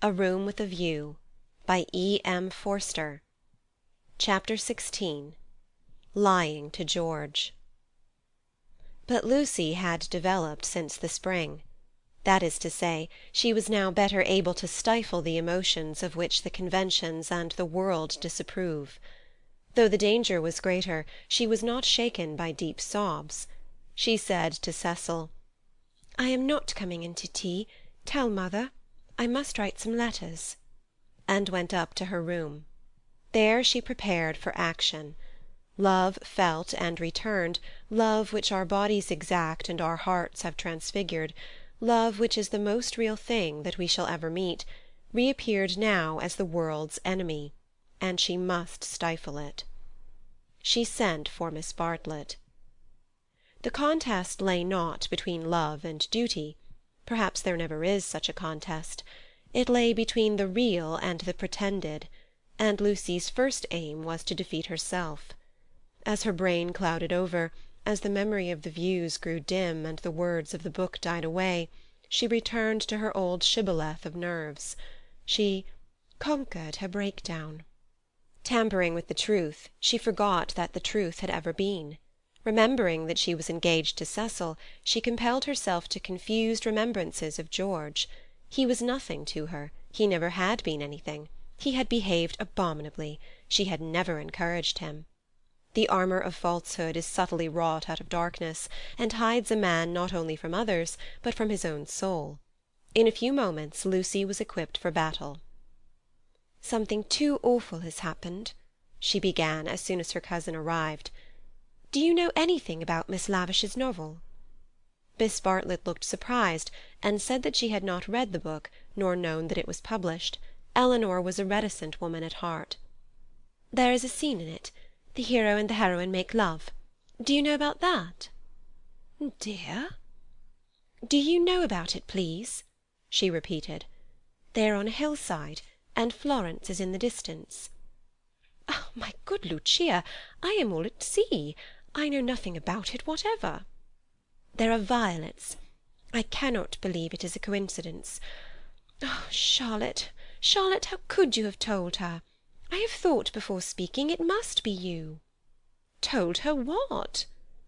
A Room with a View by E.M. Forster. Chapter 16. Lying to George. But Lucy had developed since the spring. That is to say, she was now better able to stifle the emotions of which the conventions and the world disapprove. Though the danger was greater, she was not shaken by deep sobs. She said to Cecil, "I am not coming in to tea. Tell mother. I must write some letters," and went up to her room. There she prepared for action. Love felt and returned, love which our bodies exact and our hearts have transfigured, love which is the most real thing that we shall ever meet, reappeared now as the world's enemy, and she must stifle it. She sent for Miss Bartlett. The contest lay not between love and duty. Perhaps there never is such a contest. It lay between the real and the pretended, and Lucy's first aim was to defeat herself. As her brain clouded over, as the memory of the views grew dim and the words of the book died away, she returned to her old shibboleth of nerves. She conquered her breakdown. Tampering with the truth, she forgot that the truth had ever been. Remembering that she was engaged to Cecil, she compelled herself to confused remembrances of George. He was nothing to her, he never had been anything. He had behaved abominably, she had never encouraged him. The armour of falsehood is subtly wrought out of darkness, and hides a man not only from others, but from his own soul. In a few moments Lucy was equipped for battle. "Something too awful has happened," she began as soon as her cousin arrived. "Do you know anything about Miss Lavish's novel?" Miss Bartlett looked surprised, and said that she had not read the book, nor known that it was published. Eleanor was a reticent woman at heart. "There is a scene in it. The hero and the heroine make love. Do you know about that?" "Dear?" "Do you know about it, please?" she repeated. "They are on a hillside, and Florence is in the distance." "Oh, my good Lucia, I am all at sea. I know nothing about it whatever." "There are violets. I cannot believe it is a coincidence. Oh, Charlotte, Charlotte, how could you have told her? I have thought before speaking. It must be you." "Told her what?"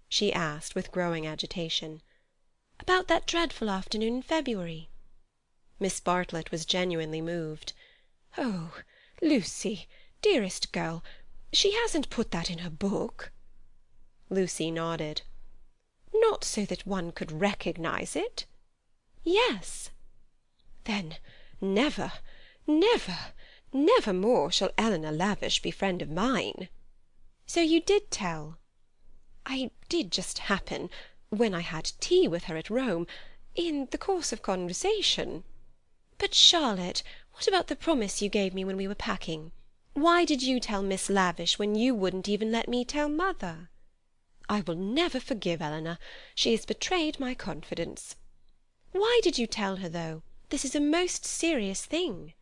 she asked with growing agitation. "About that dreadful afternoon in February." Miss Bartlett was genuinely moved. "Oh, Lucy, dearest girl, she hasn't put that in her book?" Lucy nodded. "Not so that one could recognize it?" "Yes." "Then never, never, never more shall Eleanor Lavish be friend of mine." "So you did tell?" "I did just happen, when I had tea with her at Rome, in the course of conversation." "But, Charlotte, what about the promise you gave me when we were packing? Why did you tell Miss Lavish when you wouldn't even let me tell mother?" "I will never forgive Eleanor. She has betrayed my confidence." "Why did you tell her, though? This is a most serious thing."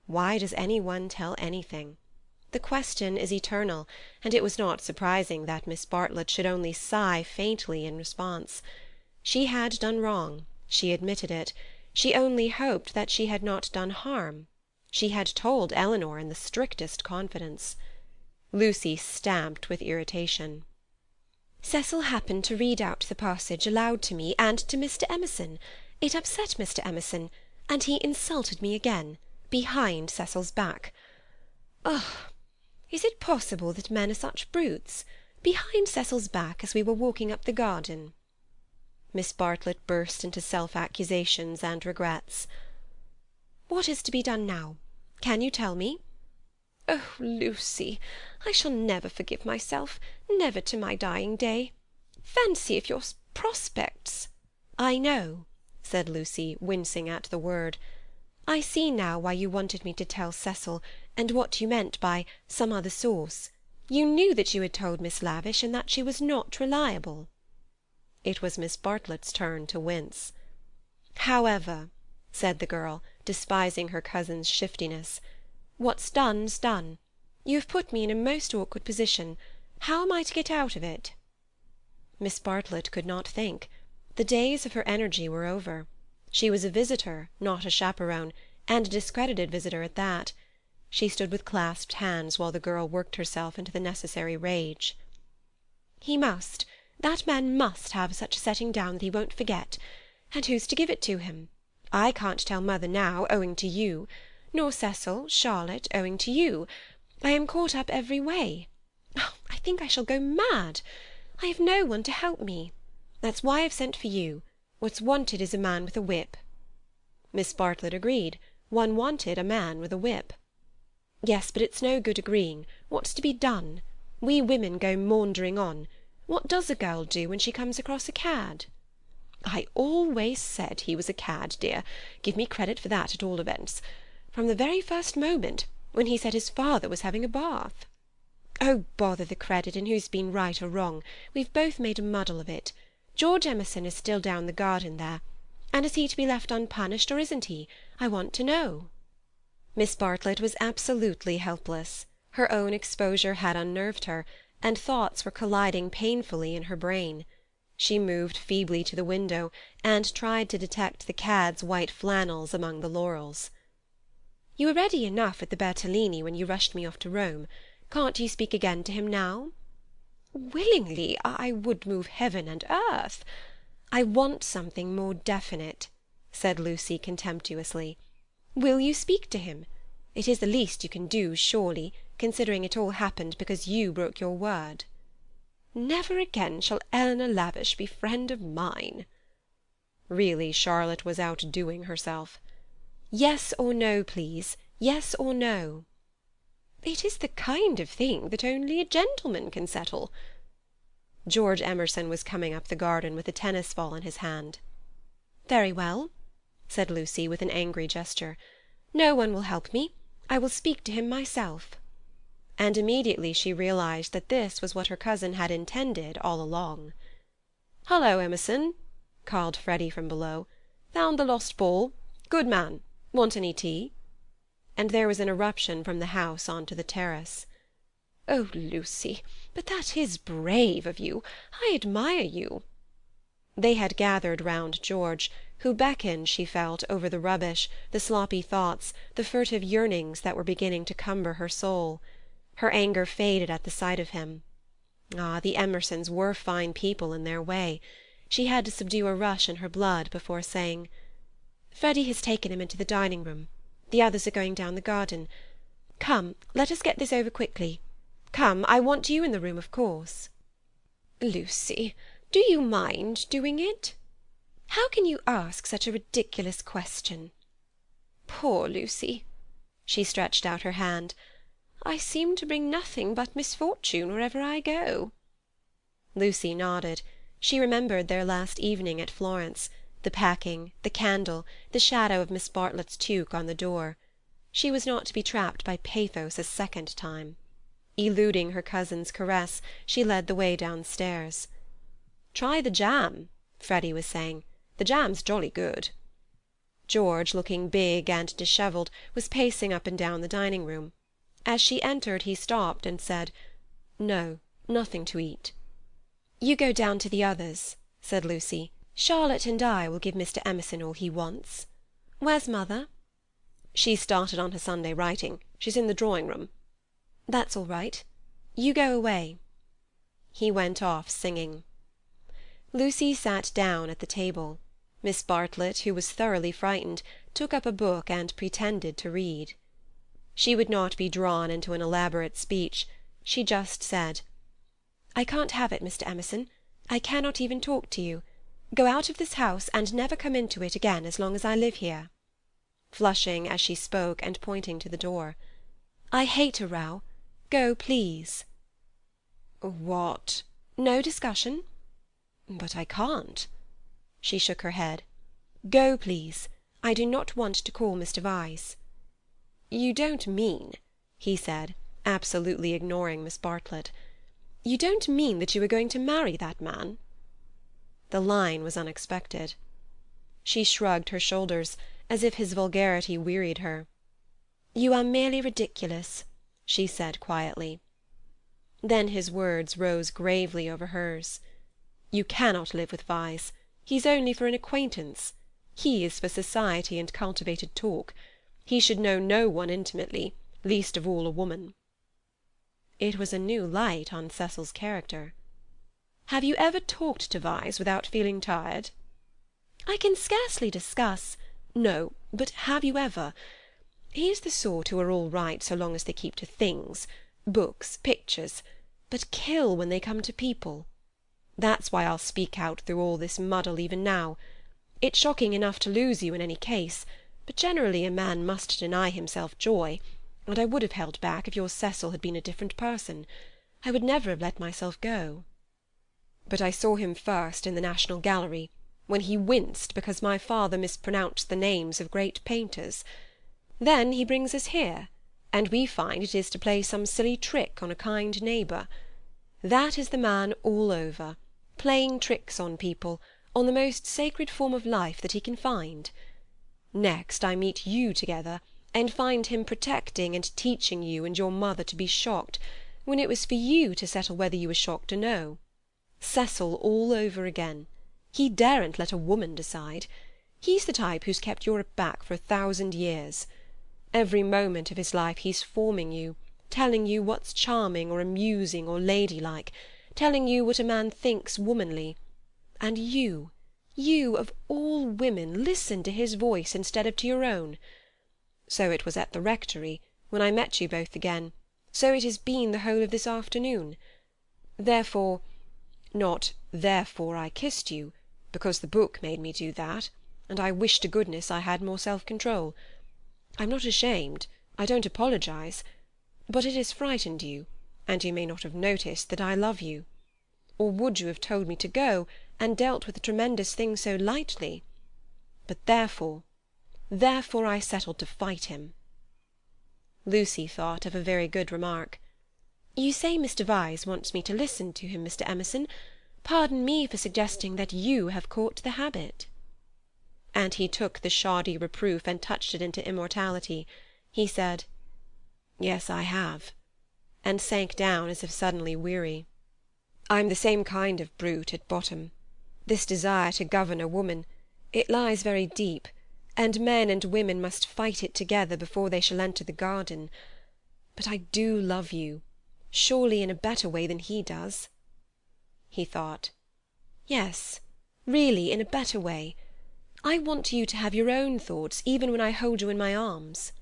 Why does any one tell anything? The question is eternal, and it was not surprising that Miss Bartlett should only sigh faintly in response. She had done wrong, she admitted it. She only hoped that she had not done harm. She had told Eleanor in the strictest confidence. Lucy stamped with irritation. "Cecil happened to read out the passage aloud to me and to Mr. Emerson. It upset Mr. Emerson, and he insulted me again, behind Cecil's back. Ugh! Is it possible that men are such brutes? Behind Cecil's back as we were walking up the garden." Miss Bartlett burst into self-accusations and regrets. "What is to be done now? Can you tell me?" "Oh, Lucy, I shall never forgive myself, never to my dying day. Fancy if your prospects—" "I know," said Lucy, wincing at the word. "I see now why you wanted me to tell Cecil, and what you meant by 'some other source.' You knew that you had told Miss Lavish and that she was not reliable." It was Miss Bartlett's turn to wince. "However," said the girl, despising her cousin's shiftiness, "what's done's done. You have put me in a most awkward position. How am I to get out of it?" Miss Bartlett could not think. The days of her energy were over. She was a visitor, not a chaperone, and a discredited visitor at that. She stood with clasped hands while the girl worked herself into the necessary rage. "He must, that man must have such a setting down that he won't forget. And who's to give it to him? I can't tell mother now, owing to you. Nor Cecil, Charlotte, owing to you. I am caught up every way. Oh, I think I shall go mad. I have no one to help me. That's why I've sent for you. What's wanted is a man with a whip." Miss Bartlett agreed. One wanted a man with a whip. "Yes, but it's no good agreeing. What's to be done? We women go maundering on. What does a girl do when she comes across a cad?" "I always said he was a cad, dear. Give me credit for that, at all events. From the very first moment, when he said his father was having a bath." "Oh, bother the credit and who's been right or wrong. We've both made a muddle of it. George Emerson is still down the garden there. And is he to be left unpunished, or isn't he? I want to know." Miss Bartlett was absolutely helpless. Her own exposure had unnerved her, and thoughts were colliding painfully in her brain. She moved feebly to the window, and tried to detect the cad's white flannels among the laurels. "You were ready enough at the Bertolini when you rushed me off to Rome. Can't you speak again to him now?" "Willingly. I would move heaven and earth." "I want something more definite," said Lucy contemptuously. "Will you speak to him? It is the least you can do, surely, considering it all happened because you broke your word." "Never again shall Eleanor Lavish be friend of mine." Really, Charlotte was outdoing herself. "Yes or no, please. Yes or no." "It is the kind of thing that only a gentleman can settle." George Emerson was coming up the garden with a tennis ball in his hand. "Very well," said Lucy with an angry gesture. "No one will help me. I will speak to him myself." And immediately she realized that this was what her cousin had intended all along. "Hullo, Emerson," called Freddy from below. "Found the lost ball? Good man. Want any tea?" And there was an eruption from the house on to the terrace. "Oh, Lucy, but that is brave of you. I admire you." They had gathered round George, who beckoned, she felt, over the rubbish, the sloppy thoughts, the furtive yearnings that were beginning to cumber her soul. Her anger faded at the sight of him. Ah, the Emersons were fine people in their way. She had to subdue a rush in her blood before saying, "Freddy has taken him into the dining-room. The others are going down the garden. Come, let us get this over quickly. Come, I want you in the room, of course." "Lucy, do you mind doing it?" "How can you ask such a ridiculous question?" "Poor Lucy." She stretched out her hand. "I seem to bring nothing but misfortune wherever I go." Lucy nodded. She remembered their last evening at Florence, the packing, the candle, the shadow of Miss Bartlett's toque on the door. She was not to be trapped by pathos a second time. Eluding her cousin's caress, she led the way downstairs. "Try the jam," Freddy was saying. "The jam's jolly good." George, looking big and dishevelled, was pacing up and down the dining-room. As she entered he stopped and said, "No, nothing to eat." "You go down to the others," said Lucy. "Charlotte and I will give Mr. Emerson all he wants. Where's mother?" "She started on her Sunday writing. She's in the drawing-room." "That's all right. You go away." He went off singing. Lucy sat down at the table. Miss Bartlett, who was thoroughly frightened, took up a book and pretended to read. She would not be drawn into an elaborate speech. She just said, "I can't have it, Mr. Emerson. I cannot even talk to you. Go out of this house and never come into it again as long as I live here," flushing as she spoke and pointing to the door. "I hate a row. Go, please." "What—" "No discussion." "But I can't." She shook her head. "Go, please. I do not want to call Mr. Vyse." "You don't mean," he said, absolutely ignoring Miss Bartlett, "you don't mean that you are going to marry that man?" The line was unexpected. She shrugged her shoulders, as if his vulgarity wearied her. "You are merely ridiculous," she said quietly. Then his words rose gravely over hers. "You cannot live with Vyse. He's only for an acquaintance. He is for society and cultivated talk. He should know no one intimately, least of all a woman." It was a new light on Cecil's character. "Have you ever talked to Vyse without feeling tired?" "I can scarcely discuss—" "No, but have you ever? He's the sort who are all right so long as they keep to things, books, pictures, but kill when they come to people. That's why I'll speak out through all this muddle even now. It's shocking enough to lose you in any case, but generally a man must deny himself joy, and I would have held back if your Cecil had been a different person. I would never have let myself go. But I saw him first in the National Gallery, when he winced because my father mispronounced the names of great painters. Then he brings us here, and we find it is to play some silly trick on a kind neighbour. That is the man all over, playing tricks on people, on the most sacred form of life that he can find. Next I meet you together, and find him protecting and teaching you and your mother to be shocked, when it was for you to settle whether you were shocked or no. Cecil all over again. He daren't let a woman decide. He's the type who's kept Europe back for 1,000 years. Every moment of his life he's forming you, telling you what's charming or amusing or ladylike, telling you what a man thinks womanly. And you, of all women, listen to his voice instead of to your own. So it was at the rectory, when I met you both again, so it has been the whole of this afternoon. Not therefore I kissed you, because the book made me do that, and I wish to goodness I had more self-control. I'm not ashamed, I don't apologize, but it has frightened you, and you may not have noticed that I love you. Or would you have told me to go, and dealt with a tremendous thing so lightly? But therefore I settled to fight him." Lucy thought of a very good remark. "You say Mr. Vyse wants me to listen to him, Mr. Emerson. Pardon me for suggesting that you have caught the habit." And he took the shoddy reproof and touched it into immortality. He said, "Yes, I have," and sank down as if suddenly weary. "I'm the same kind of brute at bottom. This desire to govern a woman, it lies very deep, and men and women must fight it together before they shall enter the garden. But I do love you, surely in a better way than he does." He thought. "Yes, really in a better way. I want you to have your own thoughts even when I hold you in my arms."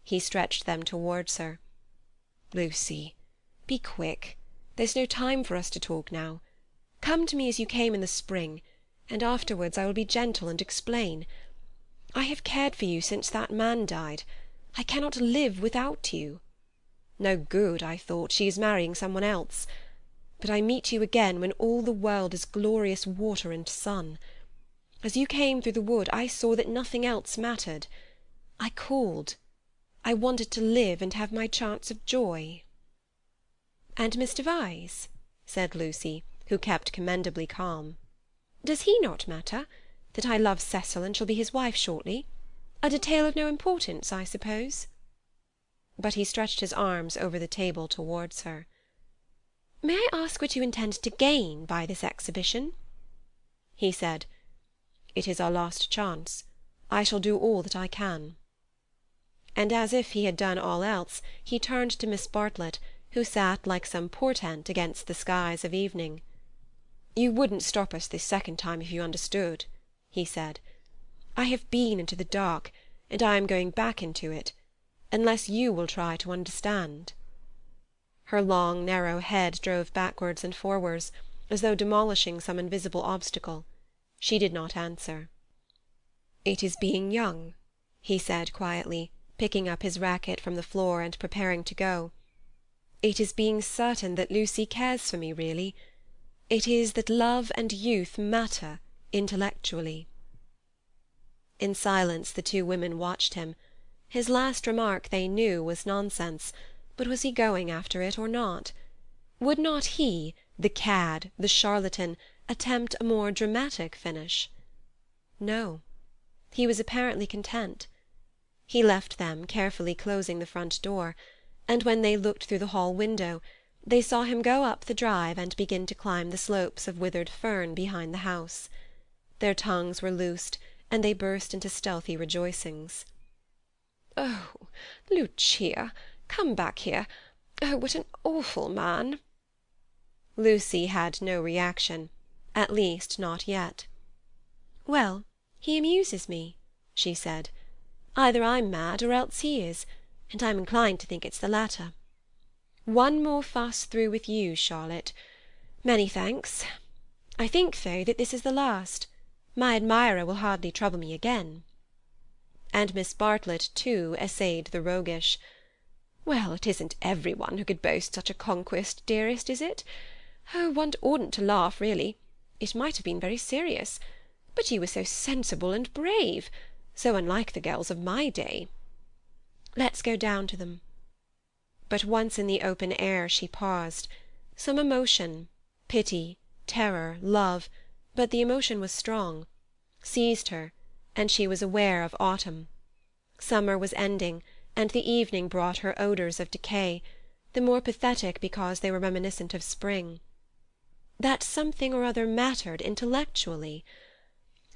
He stretched them towards her. "Lucy, be quick. There's no time for us to talk now. Come to me as you came in the spring, and afterwards I will be gentle and explain. I have cared for you since that man died. I cannot live without you. No good, I thought, she is marrying someone else. But I meet you again when all the world is glorious water and sun. As you came through the wood I saw that nothing else mattered. I called. I wanted to live and have my chance of joy." "And Mr. Vyse?" said Lucy, who kept commendably calm. "Does he not matter? That I love Cecil and shall be his wife shortly? A detail of no importance, I suppose?" But he stretched his arms over the table towards her. "May I ask what you intend to gain by this exhibition?" He said, "It is our last chance. I shall do all that I can." And as if he had done all else, he turned to Miss Bartlett, who sat like some portent against the skies of evening. "You wouldn't stop us this second time if you understood," he said. "I have been into the dark, and I am going back into it, unless you will try to understand." Her long, narrow head drove backwards and forwards, as though demolishing some invisible obstacle. She did not answer. "It is being young," he said quietly, picking up his racket from the floor and preparing to go. "It is being certain that Lucy cares for me really. It is that love and youth matter intellectually." In silence the two women watched him. His last remark, they knew, was nonsense, but was he going after it or not? Would not he, the cad, the charlatan, attempt a more dramatic finish? No. He was apparently content. He left them, carefully closing the front door, and when they looked through the hall window, they saw him go up the drive and begin to climb the slopes of withered fern behind the house. Their tongues were loosed, and they burst into stealthy rejoicings. Oh, Lucia, come back here. Oh, what an awful man!" Lucy had no reaction, at least not yet. "Well, he amuses me," she said. "Either I'm mad or else he is, and I'm inclined to think it's the latter. One more fuss through with you, Charlotte. Many thanks. I think, though, that this is the last. My admirer will hardly trouble me again." And Miss Bartlett, too, essayed the roguish. "Well, it isn't every one who could boast such a conquest, dearest, is it? Oh, one oughtn't to laugh, really. It might have been very serious. But you were so sensible and brave, so unlike the girls of my day." "Let's go down to them." But once in the open air she paused. Some emotion—pity, terror, love, but the emotion was strong—seized her, and she was aware of autumn. Summer was ending, and the evening brought her odours of decay, the more pathetic because they were reminiscent of spring. That something or other mattered intellectually.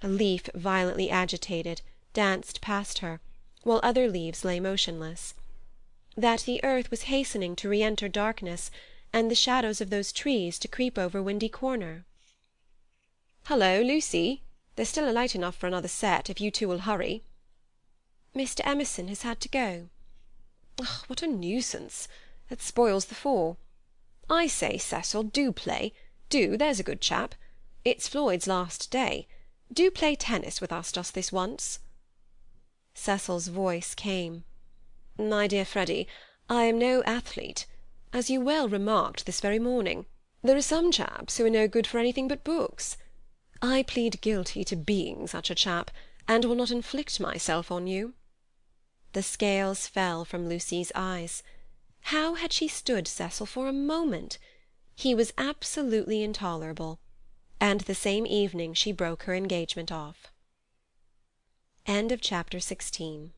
A leaf violently agitated danced past her, while other leaves lay motionless. That the earth was hastening to re-enter darkness, and the shadows of those trees to creep over Windy Corner. "Hullo, Lucy! There's still light enough for another set, if you two will hurry." "Mr. Emerson has had to go." Ugh, what a nuisance! That spoils the fall. I say, Cecil, do play. Do, there's a good chap. It's Floyd's last day. Do play tennis with us just this once." Cecil's voice came. "My dear Freddy, I am no athlete. As you well remarked this very morning, there are some chaps who are no good for anything but books. I plead guilty to being such a chap, and will not inflict myself on you." The scales fell from Lucy's eyes. How had she stood Cecil for a moment? He was absolutely intolerable, and the same evening she broke her engagement off. End of chapter 16.